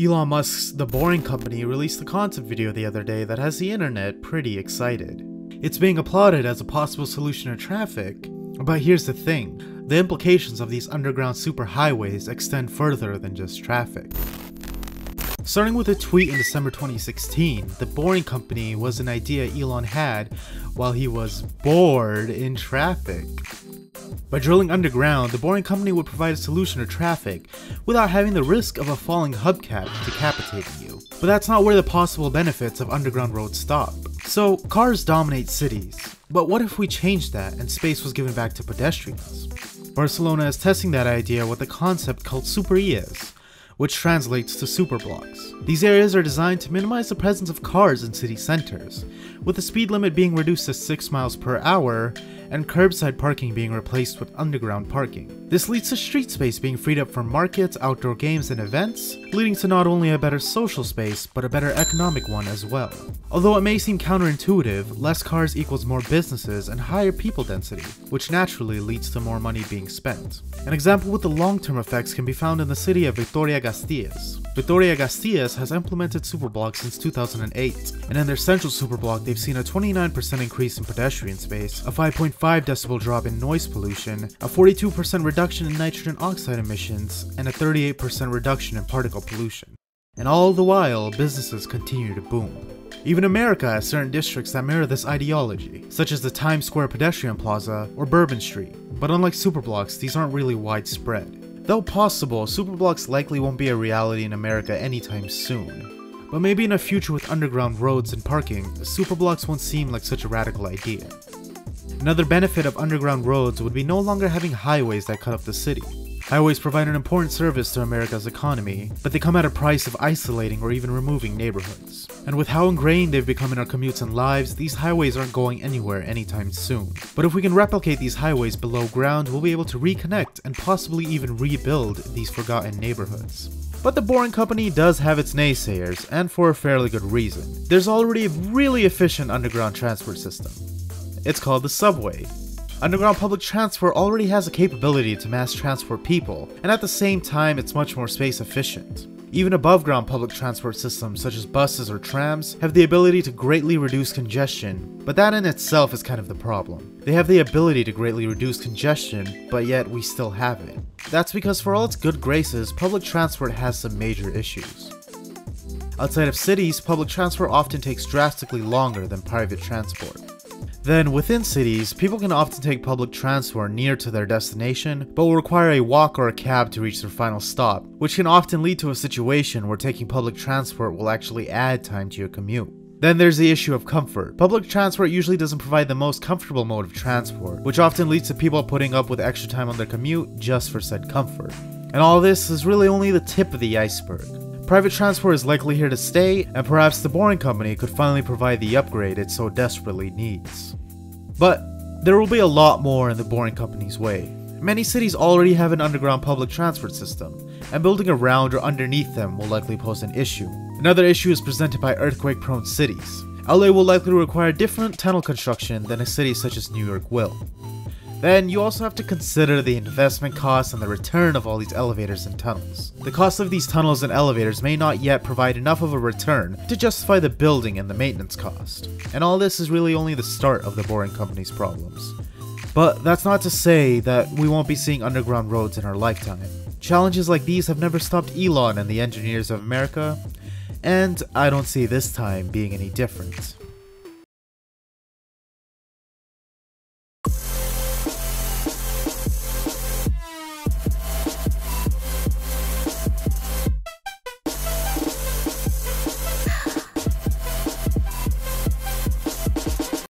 Elon Musk's The Boring Company released a concept video the other day that has the internet pretty excited. It's being applauded as a possible solution to traffic, but here's the thing, the implications of these underground superhighways extend further than just traffic. Starting with a tweet in December 2016, The Boring Company was an idea Elon had while he was bored in traffic. By drilling underground, The Boring Company would provide a solution to traffic without having the risk of a falling hubcap decapitating you. But that's not where the possible benefits of underground roads stop. So, cars dominate cities, but what if we changed that and space was given back to pedestrians? Barcelona is testing that idea with a concept called superilles, which translates to superblocks. These areas are designed to minimize the presence of cars in city centers, with the speed limit being reduced to 6 miles per hour and curbside parking being replaced with underground parking. This leads to street space being freed up for markets, outdoor games, and events, leading to not only a better social space, but a better economic one as well. Although it may seem counterintuitive, less cars equals more businesses and higher people density, which naturally leads to more money being spent. An example with the long-term effects can be found in the city of Vitoria-Gasteiz. Vitoria-Gasteiz has implemented superblocks since 2008, and in their central superblock they've seen a 29% increase in pedestrian space, a 5.5 decibel drop in noise pollution, a 42% reduction in nitrogen oxide emissions, and a 38% reduction in particle pollution. And all the while, businesses continue to boom. Even America has certain districts that mirror this ideology, such as the Times Square Pedestrian Plaza or Bourbon Street. But unlike superblocks, these aren't really widespread. Though possible, superblocks likely won't be a reality in America anytime soon. But maybe in a future with underground roads and parking, superblocks won't seem like such a radical idea. Another benefit of underground roads would be no longer having highways that cut up the city. Highways provide an important service to America's economy, but they come at a price of isolating or even removing neighborhoods. And with how ingrained they've become in our commutes and lives, these highways aren't going anywhere anytime soon. But if we can replicate these highways below ground, we'll be able to reconnect and possibly even rebuild these forgotten neighborhoods. But the Boring Company does have its naysayers, and for a fairly good reason. There's already a really efficient underground transport system. It's called the subway. Underground public transport already has a capability to mass transport people, and at the same time it's much more space efficient. Even above ground public transport systems such as buses or trams have the ability to greatly reduce congestion, but that in itself is kind of the problem. They have the ability to greatly reduce congestion, but yet we still have it. That's because for all its good graces, public transport has some major issues. Outside of cities, public transport often takes drastically longer than private transport. Then, within cities, people can often take public transport near to their destination, but will require a walk or a cab to reach their final stop, which can often lead to a situation where taking public transport will actually add time to your commute. Then there's the issue of comfort. Public transport usually doesn't provide the most comfortable mode of transport, which often leads to people putting up with extra time on their commute just for said comfort. And all this is really only the tip of the iceberg. Private transport is likely here to stay, and perhaps the Boring Company could finally provide the upgrade it so desperately needs. But there will be a lot more in the Boring Company's way. Many cities already have an underground public transport system, and building around or underneath them will likely pose an issue. Another issue is presented by earthquake-prone cities. LA will likely require different tunnel construction than a city such as New York will. Then you also have to consider the investment costs and the return of all these elevators and tunnels. The cost of these tunnels and elevators may not yet provide enough of a return to justify the building and the maintenance cost. And all this is really only the start of the Boring Company's problems. But that's not to say that we won't be seeing underground roads in our lifetime. Challenges like these have never stopped Elon and the engineers of America, and I don't see this time being any different.